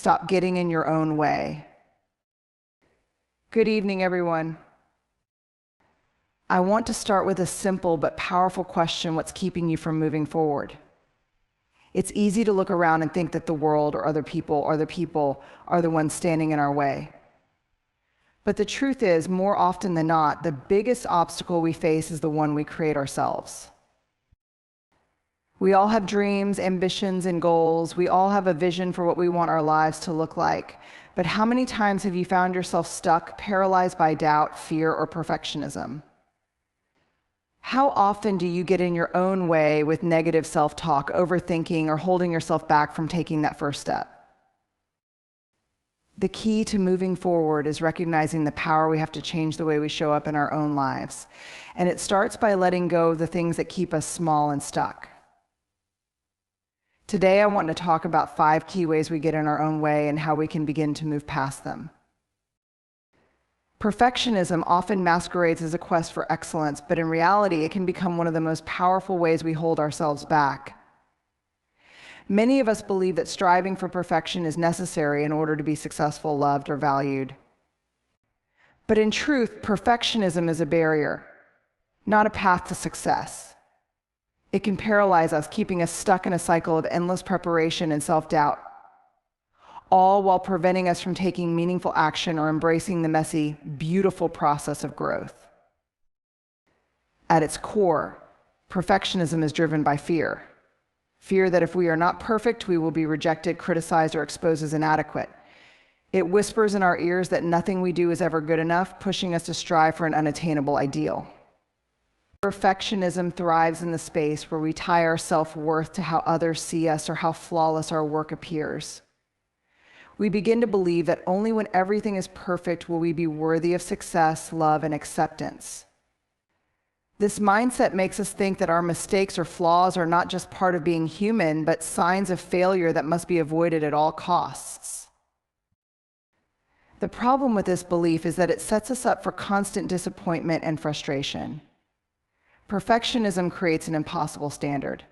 Stop getting in your own way. Good evening, everyone. I want to start with a simple but powerful question: what's keeping you from moving forward? It's easy to look around and think that the world or other people are the ones standing in our way. But the truth is, more often than not, the biggest obstacle we face is the one we create ourselves. We all have dreams, ambitions, and goals. We all have a vision for what we want our lives to look like. But how many times have you found yourself stuck, paralyzed by doubt, fear, or perfectionism? How often do you get in your own way with negative self-talk, overthinking, or holding yourself back from taking that first step? The key to moving forward is recognizing the power we have to change the way we show up in our own lives. And it starts by letting go of the things that keep us small and stuck. Today, I want to talk about 5 key ways we get in our own way and how we can begin to move past them. Perfectionism often masquerades as a quest for excellence, but in reality, it can become one of the most powerful ways we hold ourselves back. Many of us believe that striving for perfection is necessary in order to be successful, loved, or valued. But in truth, perfectionism is a barrier, not a path to success. It can paralyze us, keeping us stuck in a cycle of endless preparation and self-doubt, all while preventing us from taking meaningful action or embracing the messy, beautiful process of growth. At its core, perfectionism is driven by fear. Fear that if we are not perfect, we will be rejected, criticized, or exposed as inadequate. It whispers in our ears that nothing we do is ever good enough, pushing us to strive for an unattainable ideal. Perfectionism thrives in the space where we tie our self-worth to how others see us or how flawless our work appears. We begin to believe that only when everything is perfect will we be worthy of success, love, and acceptance. This mindset makes us think that our mistakes or flaws are not just part of being human, but signs of failure that must be avoided at all costs. The problem with this belief is that it sets us up for constant disappointment and frustration. Perfectionism creates an impossible standard.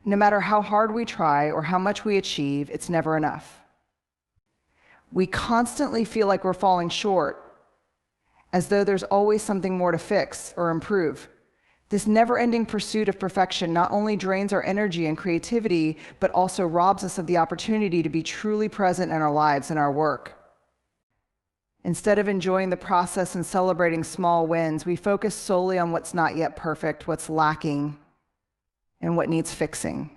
No matter how hard we try or how much we achieve, it's never enough. We constantly feel like we're falling short, as though there's always something more to fix or improve. This never-ending pursuit of perfection not only drains our energy and creativity, but also robs us of the opportunity to be truly present in our lives and our work. Instead of enjoying the process and celebrating small wins, we focus solely on what's not yet perfect, what's lacking, and what needs fixing.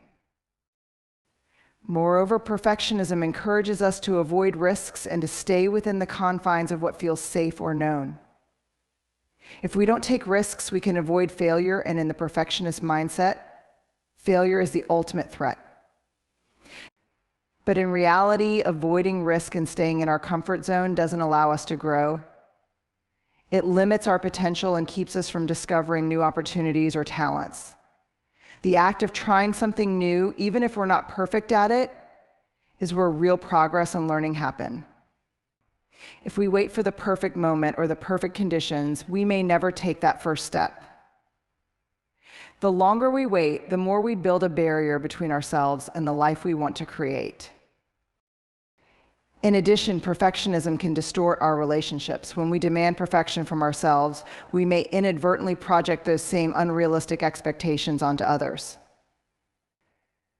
Moreover, perfectionism encourages us to avoid risks and to stay within the confines of what feels safe or known. If we don't take risks, we can avoid failure, and in the perfectionist mindset, failure is the ultimate threat. But in reality, avoiding risk and staying in our comfort zone doesn't allow us to grow. It limits our potential and keeps us from discovering new opportunities or talents. The act of trying something new, even if we're not perfect at it, is where real progress and learning happen. If we wait for the perfect moment or the perfect conditions, we may never take that first step. The longer we wait, the more we build a barrier between ourselves and the life we want to create. In addition, perfectionism can distort our relationships. When we demand perfection from ourselves, we may inadvertently project those same unrealistic expectations onto others.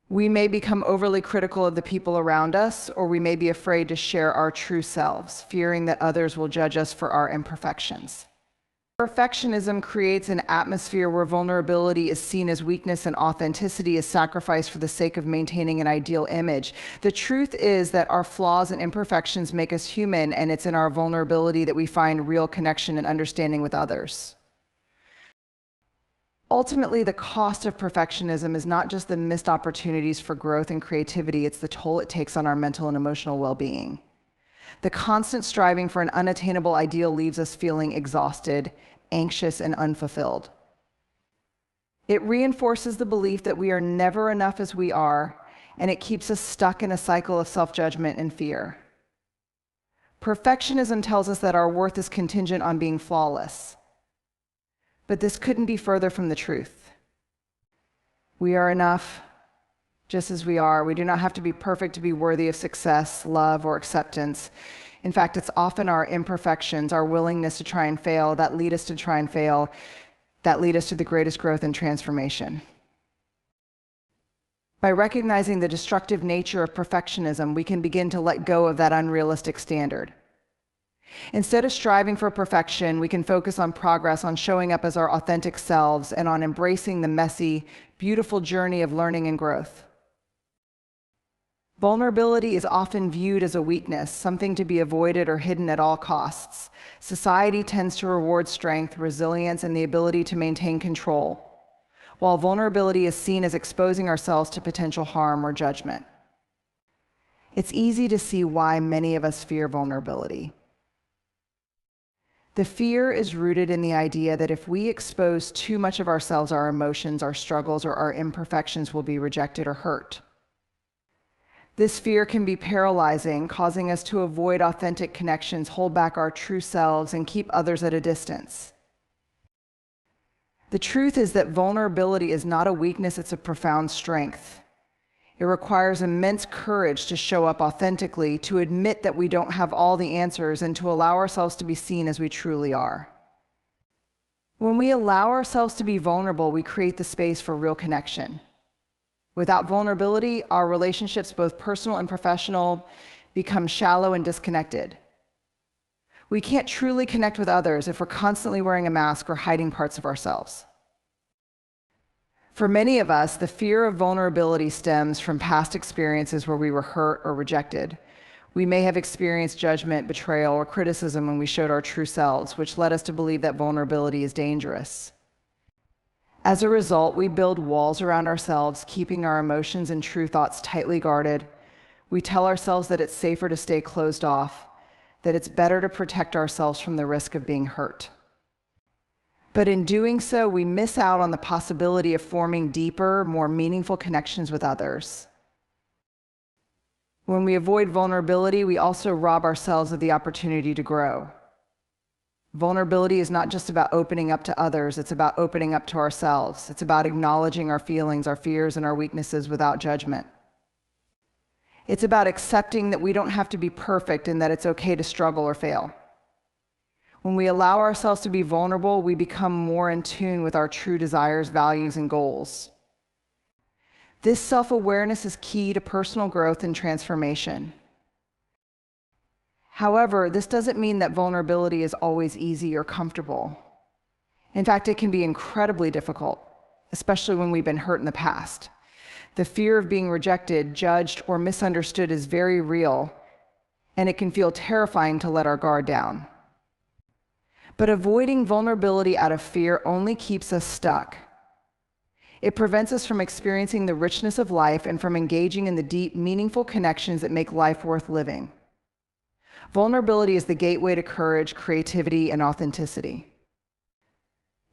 We may become overly critical of the people around us, or we may be afraid to share our true selves, fearing that others will judge us for our imperfections. Perfectionism creates an atmosphere where vulnerability is seen as weakness and authenticity is sacrificed for the sake of maintaining an ideal image. The truth is that our flaws and imperfections make us human, and it's in our vulnerability that we find real connection and understanding with others. Ultimately, the cost of perfectionism is not just the missed opportunities for growth and creativity, it's the toll it takes on our mental and emotional well-being. The constant striving for an unattainable ideal leaves us feeling exhausted, anxious, and unfulfilled. It reinforces the belief that we are never enough as we are, and it keeps us stuck in a cycle of self-judgment and fear. Perfectionism tells us that our worth is contingent on being flawless. But this couldn't be further from the truth. We are enough, just as we are. We do not have to be perfect to be worthy of success, love, or acceptance. In fact, it's often our imperfections, our willingness to try and fail, that lead us to try and fail, that lead us to the greatest growth and transformation. By recognizing the destructive nature of perfectionism, we can begin to let go of that unrealistic standard. Instead of striving for perfection, we can focus on progress, on showing up as our authentic selves, and on embracing the messy, beautiful journey of learning and growth. Vulnerability is often viewed as a weakness, something to be avoided or hidden at all costs. Society tends to reward strength, resilience, and the ability to maintain control, while vulnerability is seen as exposing ourselves to potential harm or judgment. It's easy to see why many of us fear vulnerability. The fear is rooted in the idea that if we expose too much of ourselves, our emotions, our struggles, or our imperfections will be rejected or hurt. This fear can be paralyzing, causing us to avoid authentic connections, hold back our true selves, and keep others at a distance. The truth is that vulnerability is not a weakness, it's a profound strength. It requires immense courage to show up authentically, to admit that we don't have all the answers, and to allow ourselves to be seen as we truly are. When we allow ourselves to be vulnerable, we create the space for real connection. Without vulnerability, our relationships, both personal and professional, become shallow and disconnected. We can't truly connect with others if we're constantly wearing a mask or hiding parts of ourselves. For many of us, the fear of vulnerability stems from past experiences where we were hurt or rejected. We may have experienced judgment, betrayal, or criticism when we showed our true selves, which led us to believe that vulnerability is dangerous. As a result, we build walls around ourselves, keeping our emotions and true thoughts tightly guarded. We tell ourselves that it's safer to stay closed off, that it's better to protect ourselves from the risk of being hurt. But in doing so, we miss out on the possibility of forming deeper, more meaningful connections with others. When we avoid vulnerability, we also rob ourselves of the opportunity to grow. Vulnerability is not just about opening up to others, it's about opening up to ourselves. It's about acknowledging our feelings, our fears, and our weaknesses without judgment. It's about accepting that we don't have to be perfect and that it's okay to struggle or fail. When we allow ourselves to be vulnerable, we become more in tune with our true desires, values, and goals. This self-awareness is key to personal growth and transformation. However, this doesn't mean that vulnerability is always easy or comfortable. In fact, it can be incredibly difficult, especially when we've been hurt in the past. The fear of being rejected, judged, or misunderstood is very real, and it can feel terrifying to let our guard down. But avoiding vulnerability out of fear only keeps us stuck. It prevents us from experiencing the richness of life and from engaging in the deep, meaningful connections that make life worth living. Vulnerability is the gateway to courage, creativity, and authenticity.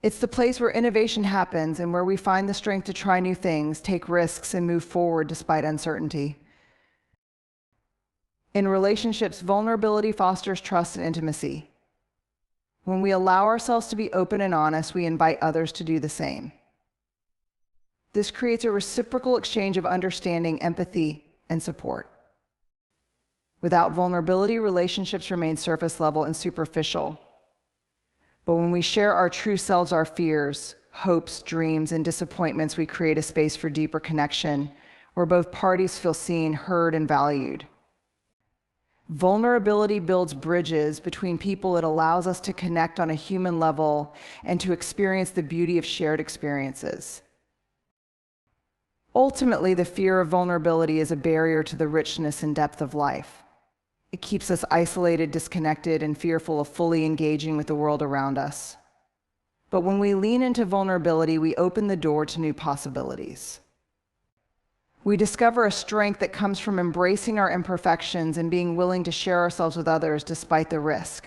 It's the place where innovation happens and where we find the strength to try new things, take risks, and move forward despite uncertainty. In relationships, vulnerability fosters trust and intimacy. When we allow ourselves to be open and honest, we invite others to do the same. This creates a reciprocal exchange of understanding, empathy, and support. Without vulnerability, relationships remain surface level and superficial. But when we share our true selves, our fears, hopes, dreams, and disappointments, we create a space for deeper connection where both parties feel seen, heard, and valued. Vulnerability builds bridges between people. It allows us to connect on a human level and to experience the beauty of shared experiences. Ultimately, the fear of vulnerability is a barrier to the richness and depth of life. It keeps us isolated, disconnected, and fearful of fully engaging with the world around us. But when we lean into vulnerability, we open the door to new possibilities. We discover a strength that comes from embracing our imperfections and being willing to share ourselves with others despite the risk.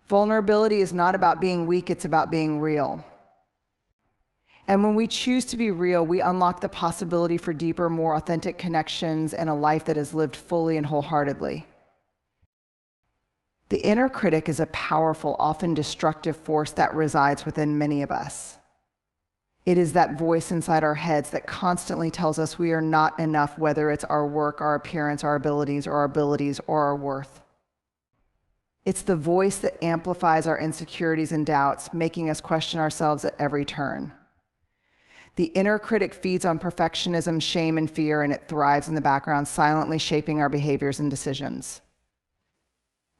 Vulnerability is not about being weak, it's about being real. And when we choose to be real, we unlock the possibility for deeper, more authentic connections and a life that is lived fully and wholeheartedly. The inner critic is a powerful, often destructive force that resides within many of us. It is that voice inside our heads that constantly tells us we are not enough, whether it's our work, our appearance, our abilities, or our worth. It's the voice that amplifies our insecurities and doubts, making us question ourselves at every turn. The inner critic feeds on perfectionism, shame, and fear, and it thrives in the background, silently shaping our behaviors and decisions.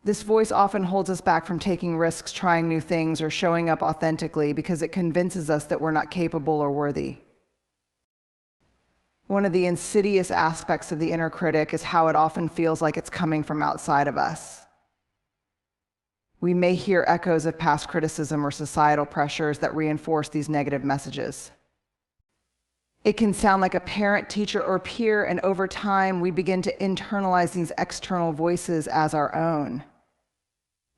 This voice often holds us back from taking risks, trying new things, or showing up authentically because it convinces us that we're not capable or worthy. One of the insidious aspects of the inner critic is how it often feels like it's coming from outside of us. We may hear echoes of past criticism or societal pressures that reinforce these negative messages. It can sound like a parent, teacher, or peer, and over time, we begin to internalize these external voices as our own.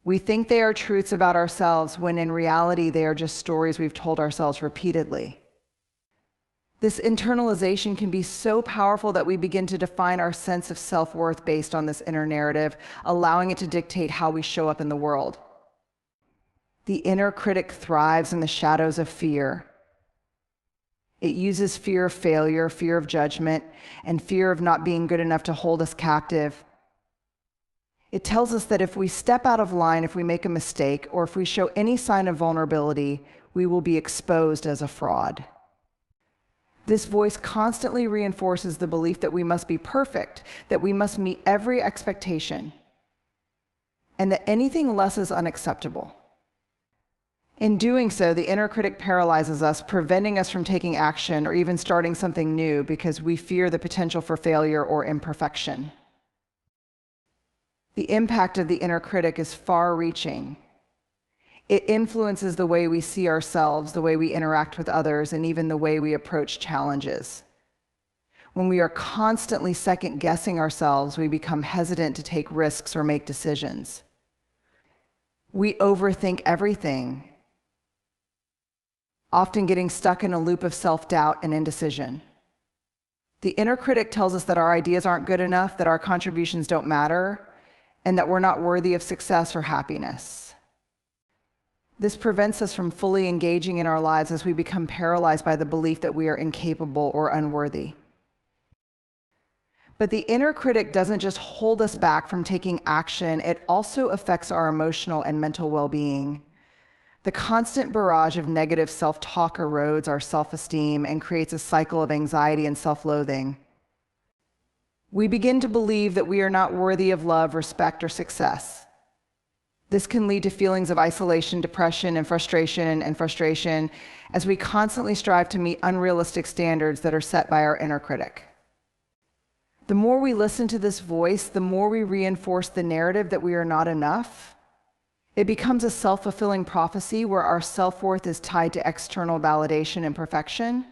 We think they are truths about ourselves when in reality they are just stories we've told ourselves repeatedly. This internalization can be so powerful that we begin to define our sense of self-worth based on this inner narrative, allowing it to dictate how we show up in the world. The inner critic thrives in the shadows of fear. It uses fear of failure, fear of judgment, and fear of not being good enough to hold us captive. It tells us that if we step out of line, if we make a mistake, or if we show any sign of vulnerability, we will be exposed as a fraud. This voice constantly reinforces the belief that we must be perfect, that we must meet every expectation, and that anything less is unacceptable. In doing so, the inner critic paralyzes us, preventing us from taking action or even starting something new because we fear the potential for failure or imperfection. The impact of the inner critic is far-reaching. It influences the way we see ourselves, the way we interact with others, and even the way we approach challenges. When we are constantly second-guessing ourselves, we become hesitant to take risks or make decisions. We overthink everything, often getting stuck in a loop of self-doubt and indecision. The inner critic tells us that our ideas aren't good enough, that our contributions don't matter, and that we're not worthy of success or happiness. This prevents us from fully engaging in our lives as we become paralyzed by the belief that we are incapable or unworthy. But the inner critic doesn't just hold us back from taking action, it also affects our emotional and mental well-being. The constant barrage of negative self-talk erodes our self-esteem and creates a cycle of anxiety and self-loathing. We begin to believe that we are not worthy of love, respect, or success. This can lead to feelings of isolation, depression, and frustration as we constantly strive to meet unrealistic standards that are set by our inner critic. The more we listen to this voice, the more we reinforce the narrative that we are not enough. It becomes a self-fulfilling prophecy where our self-worth is tied to external validation and perfection.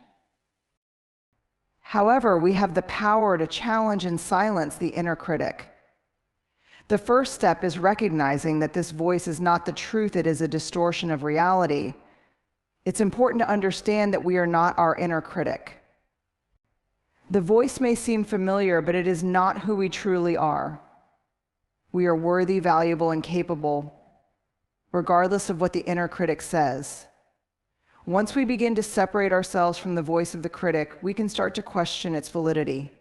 However, we have the power to challenge and silence the inner critic. The first step is recognizing that this voice is not the truth, it is a distortion of reality. It's important to understand that we are not our inner critic. The voice may seem familiar, but it is not who we truly are. We are worthy, valuable, and capable, regardless of what the inner critic says. Once we begin to separate ourselves from the voice of the critic, we can start to question its validity.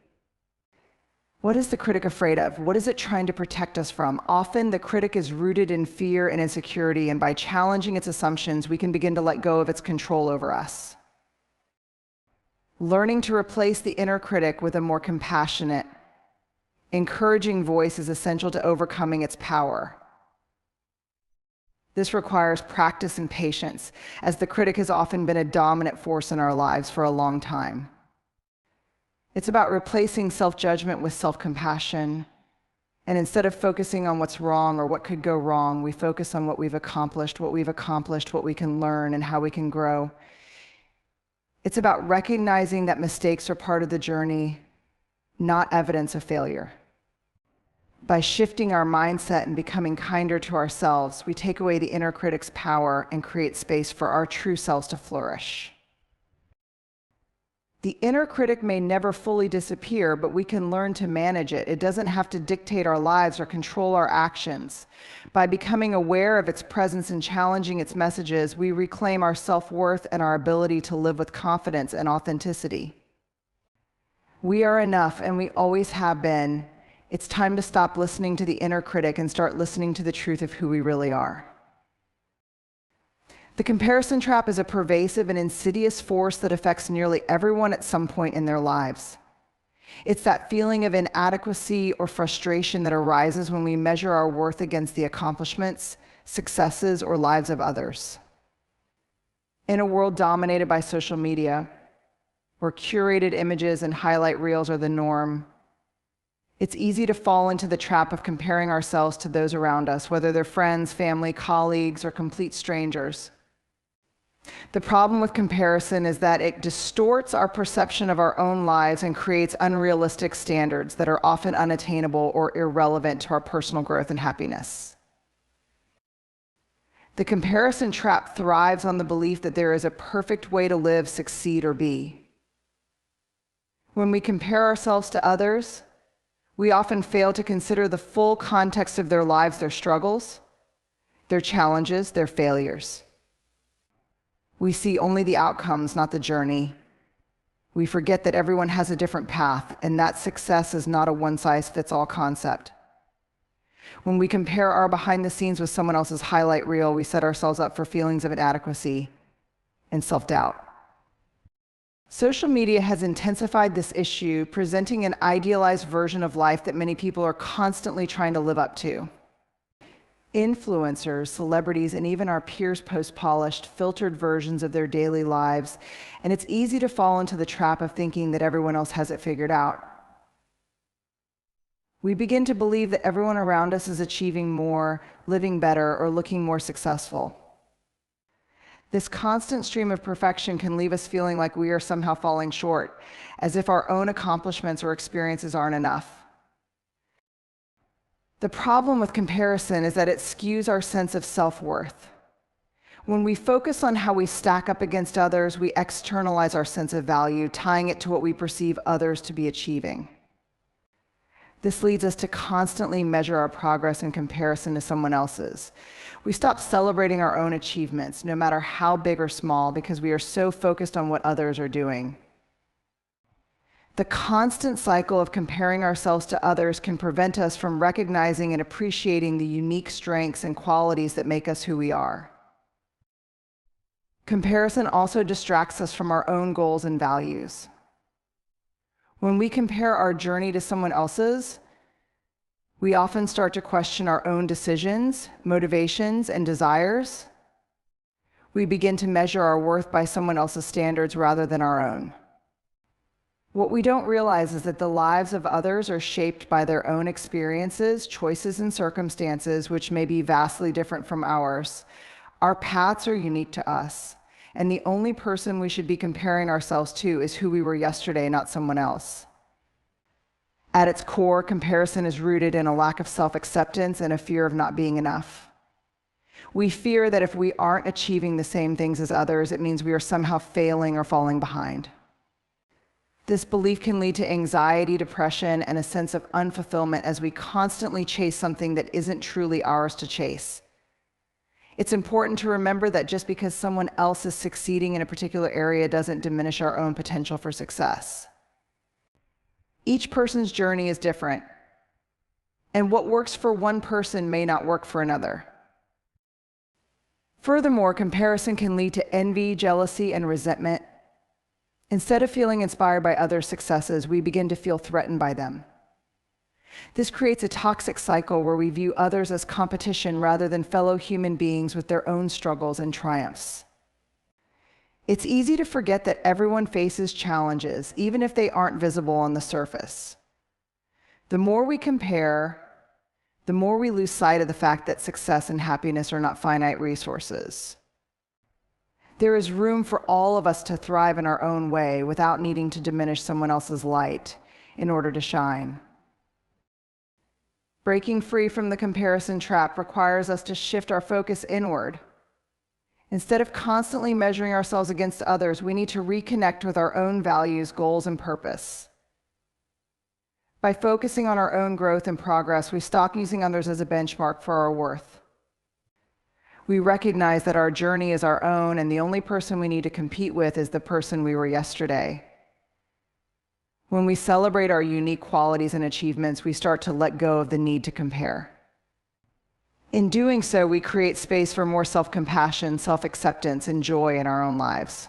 What is the critic afraid of? What is it trying to protect us from? Often the critic is rooted in fear and insecurity, and by challenging its assumptions, we can begin to let go of its control over us. Learning to replace the inner critic with a more compassionate, encouraging voice is essential to overcoming its power. This requires practice and patience, as the critic has often been a dominant force in our lives for a long time. It's about replacing self-judgment with self-compassion, and instead of focusing on what's wrong or what could go wrong, we focus on what we can learn, and how we can grow. It's about recognizing that mistakes are part of the journey, not evidence of failure. By shifting our mindset and becoming kinder to ourselves, we take away the inner critic's power and create space for our true selves to flourish. The inner critic may never fully disappear, but we can learn to manage it. It doesn't have to dictate our lives or control our actions. By becoming aware of its presence and challenging its messages, we reclaim our self-worth and our ability to live with confidence and authenticity. We are enough, and we always have been. It's time to stop listening to the inner critic and start listening to the truth of who we really are. The comparison trap is a pervasive and insidious force that affects nearly everyone at some point in their lives. It's that feeling of inadequacy or frustration that arises when we measure our worth against the accomplishments, successes, or lives of others. In a world dominated by social media, where curated images and highlight reels are the norm, it's easy to fall into the trap of comparing ourselves to those around us, whether they're friends, family, colleagues, or complete strangers. The problem with comparison is that it distorts our perception of our own lives and creates unrealistic standards that are often unattainable or irrelevant to our personal growth and happiness. The comparison trap thrives on the belief that there is a perfect way to live, succeed, or be. When we compare ourselves to others, we often fail to consider the full context of their lives, their struggles, their challenges, their failures. We see only the outcomes, not the journey. We forget that everyone has a different path, and that success is not a one-size-fits-all concept. When we compare our behind the scenes with someone else's highlight reel, we set ourselves up for feelings of inadequacy and self-doubt. Social media has intensified this issue, presenting an idealized version of life that many people are constantly trying to live up to. Influencers, celebrities, and even our peers post polished, filtered versions of their daily lives, and it's easy to fall into the trap of thinking that everyone else has it figured out. We begin to believe that everyone around us is achieving more, living better, or looking more successful. This constant stream of perfection can leave us feeling like we are somehow falling short, as if our own accomplishments or experiences aren't enough. The problem with comparison is that it skews our sense of self-worth. When we focus on how we stack up against others, we externalize our sense of value, tying it to what we perceive others to be achieving. This leads us to constantly measure our progress in comparison to someone else's. We stop celebrating our own achievements, no matter how big or small, because we are so focused on what others are doing. The constant cycle of comparing ourselves to others can prevent us from recognizing and appreciating the unique strengths and qualities that make us who we are. Comparison also distracts us from our own goals and values. When we compare our journey to someone else's, we often start to question our own decisions, motivations, and desires. We begin to measure our worth by someone else's standards rather than our own. What we don't realize is that the lives of others are shaped by their own experiences, choices, and circumstances, which may be vastly different from ours. Our paths are unique to us, and the only person we should be comparing ourselves to is who we were yesterday, not someone else. At its core, comparison is rooted in a lack of self-acceptance and a fear of not being enough. We fear that if we aren't achieving the same things as others, it means we are somehow failing or falling behind. This belief can lead to anxiety, depression, and a sense of unfulfillment as we constantly chase something that isn't truly ours to chase. It's important to remember that just because someone else is succeeding in a particular area doesn't diminish our own potential for success. Each person's journey is different, and what works for one person may not work for another. Furthermore, comparison can lead to envy, jealousy, and resentment. Instead of feeling inspired by others' successes, we begin to feel threatened by them. This creates a toxic cycle where we view others as competition rather than fellow human beings with their own struggles and triumphs. It's easy to forget that everyone faces challenges, even if they aren't visible on the surface. The more we compare, the more we lose sight of the fact that success and happiness are not finite resources. There is room for all of us to thrive in our own way without needing to diminish someone else's light in order to shine. Breaking free from the comparison trap requires us to shift our focus inward. Instead of constantly measuring ourselves against others, we need to reconnect with our own values, goals, and purpose. By focusing on our own growth and progress, we stop using others as a benchmark for our worth. We recognize that our journey is our own, and the only person we need to compete with is the person we were yesterday. When we celebrate our unique qualities and achievements, we start to let go of the need to compare. In doing so, we create space for more self-compassion, self-acceptance, and joy in our own lives.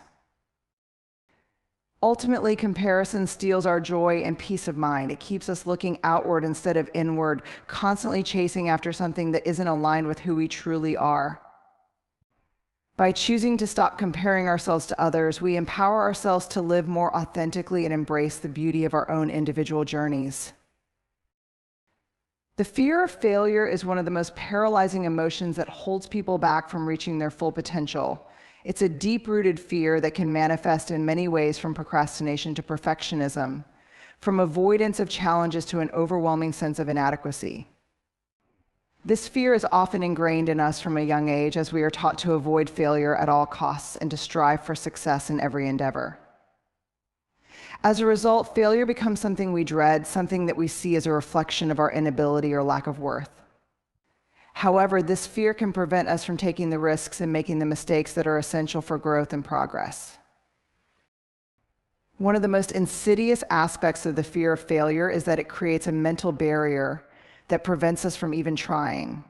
Ultimately, comparison steals our joy and peace of mind. It keeps us looking outward instead of inward, constantly chasing after something that isn't aligned with who we truly are. By choosing to stop comparing ourselves to others, we empower ourselves to live more authentically and embrace the beauty of our own individual journeys. The fear of failure is one of the most paralyzing emotions that holds people back from reaching their full potential. It's a deep-rooted fear that can manifest in many ways, from procrastination to perfectionism, from avoidance of challenges to an overwhelming sense of inadequacy. This fear is often ingrained in us from a young age, as we are taught to avoid failure at all costs and to strive for success in every endeavor. As a result, failure becomes something we dread, something that we see as a reflection of our inability or lack of worth. However, this fear can prevent us from taking the risks and making the mistakes that are essential for growth and progress. One of the most insidious aspects of the fear of failure is that it creates a mental barrier that prevents us from even trying.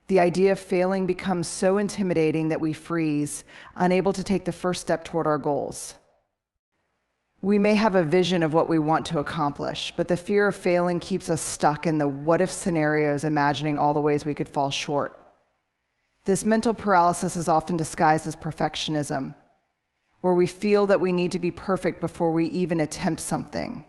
The idea of failing becomes so intimidating that we freeze, unable to take the first step toward our goals. We may have a vision of what we want to accomplish, but the fear of failing keeps us stuck in the what-if scenarios, imagining all the ways we could fall short. This mental paralysis is often disguised as perfectionism, where we feel that we need to be perfect before we even attempt something.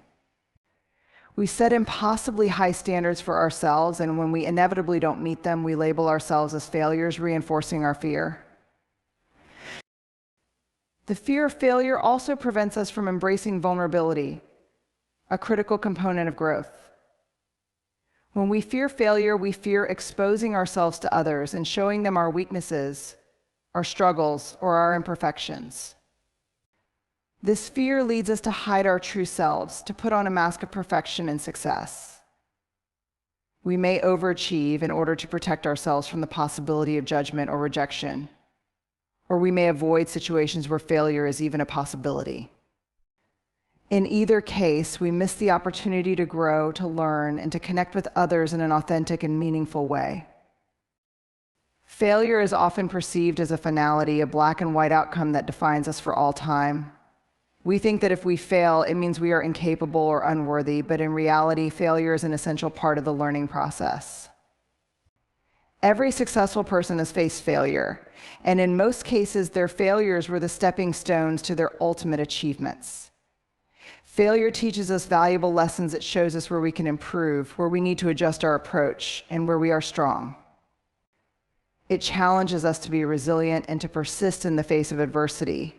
We set impossibly high standards for ourselves, and when we inevitably don't meet them, we label ourselves as failures, reinforcing our fear. The fear of failure also prevents us from embracing vulnerability, a critical component of growth. When we fear failure, we fear exposing ourselves to others and showing them our weaknesses, our struggles, or our imperfections. This fear leads us to hide our true selves, to put on a mask of perfection and success. We may overachieve in order to protect ourselves from the possibility of judgment or rejection, or we may avoid situations where failure is even a possibility. In either case, we miss the opportunity to grow, to learn, and to connect with others in an authentic and meaningful way. Failure is often perceived as a finality, a black and white outcome that defines us for all time. We think that if we fail, it means we are incapable or unworthy, but in reality, failure is an essential part of the learning process. Every successful person has faced failure, and in most cases, their failures were the stepping stones to their ultimate achievements. Failure teaches us valuable lessons. It shows us where we can improve, where we need to adjust our approach, and where we are strong. It challenges us to be resilient and to persist in the face of adversity.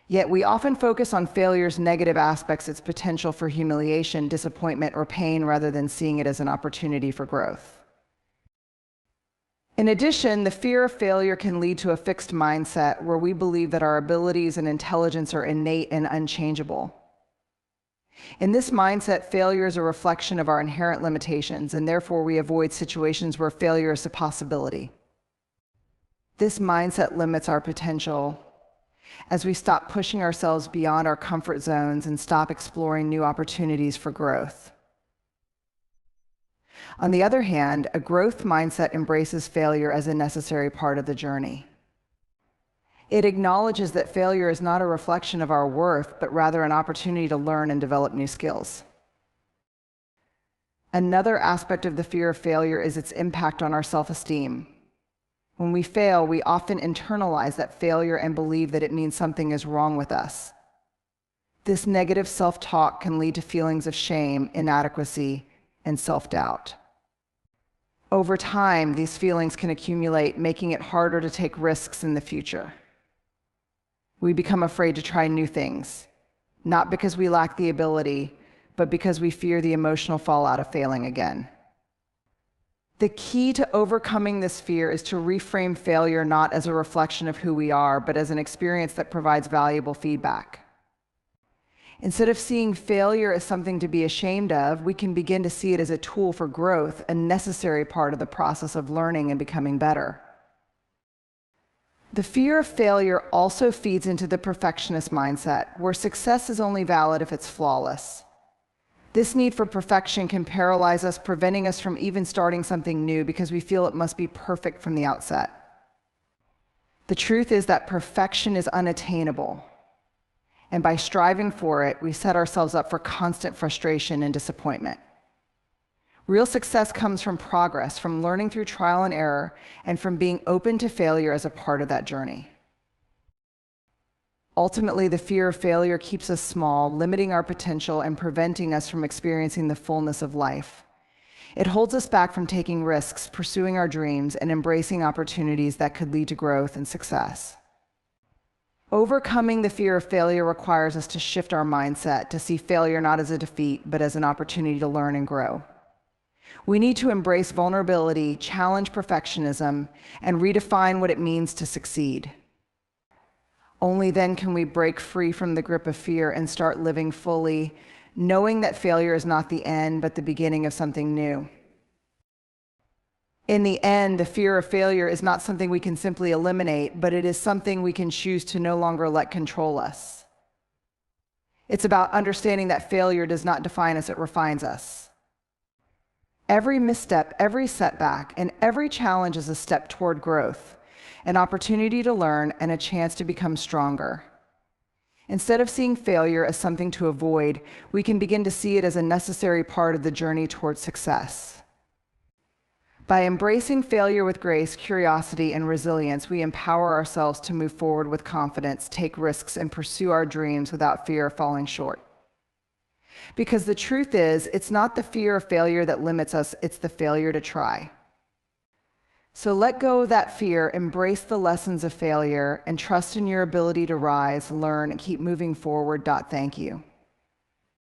Yet we often focus on failure's negative aspects, its potential for humiliation, disappointment, or pain, rather than seeing it as an opportunity for growth. In addition, the fear of failure can lead to a fixed mindset where we believe that our abilities and intelligence are innate and unchangeable. In this mindset, failure is a reflection of our inherent limitations, and therefore we avoid situations where failure is a possibility. This mindset limits our potential as we stop pushing ourselves beyond our comfort zones and stop exploring new opportunities for growth. On the other hand, a growth mindset embraces failure as a necessary part of the journey. It acknowledges that failure is not a reflection of our worth, but rather an opportunity to learn and develop new skills. Another aspect of the fear of failure is its impact on our self-esteem. When we fail, we often internalize that failure and believe that it means something is wrong with us. This negative self-talk can lead to feelings of shame, inadequacy, and self-doubt. Over time, these feelings can accumulate, making it harder to take risks in the future. We become afraid to try new things, not because we lack the ability, but because we fear the emotional fallout of failing again. The key to overcoming this fear is to reframe failure not as a reflection of who we are, but as an experience that provides valuable feedback. Instead of seeing failure as something to be ashamed of, we can begin to see it as a tool for growth, a necessary part of the process of learning and becoming better. The fear of failure also feeds into the perfectionist mindset, where success is only valid if it's flawless. This need for perfection can paralyze us, preventing us from even starting something new because we feel it must be perfect from the outset. The truth is that perfection is unattainable, and by striving for it, we set ourselves up for constant frustration and disappointment. Real success comes from progress, from learning through trial and error, and from being open to failure as a part of that journey. Ultimately, the fear of failure keeps us small, limiting our potential and preventing us from experiencing the fullness of life. It holds us back from taking risks, pursuing our dreams, and embracing opportunities that could lead to growth and success. Overcoming the fear of failure requires us to shift our mindset, to see failure not as a defeat, but as an opportunity to learn and grow. We need to embrace vulnerability, challenge perfectionism, and redefine what it means to succeed. Only then can we break free from the grip of fear and start living fully, knowing that failure is not the end, but the beginning of something new. In the end, the fear of failure is not something we can simply eliminate, but it is something we can choose to no longer let control us. It's about understanding that failure does not define us, it refines us. Every misstep, every setback, and every challenge is a step toward growth, an opportunity to learn, and a chance to become stronger. Instead of seeing failure as something to avoid, we can begin to see it as a necessary part of the journey towards success. By embracing failure with grace, curiosity, and resilience, we empower ourselves to move forward with confidence, take risks, and pursue our dreams without fear of falling short. Because the truth is, it's not the fear of failure that limits us, it's the failure to try. So let go of that fear, embrace the lessons of failure, and trust in your ability to rise, learn, and keep moving forward. Thank you.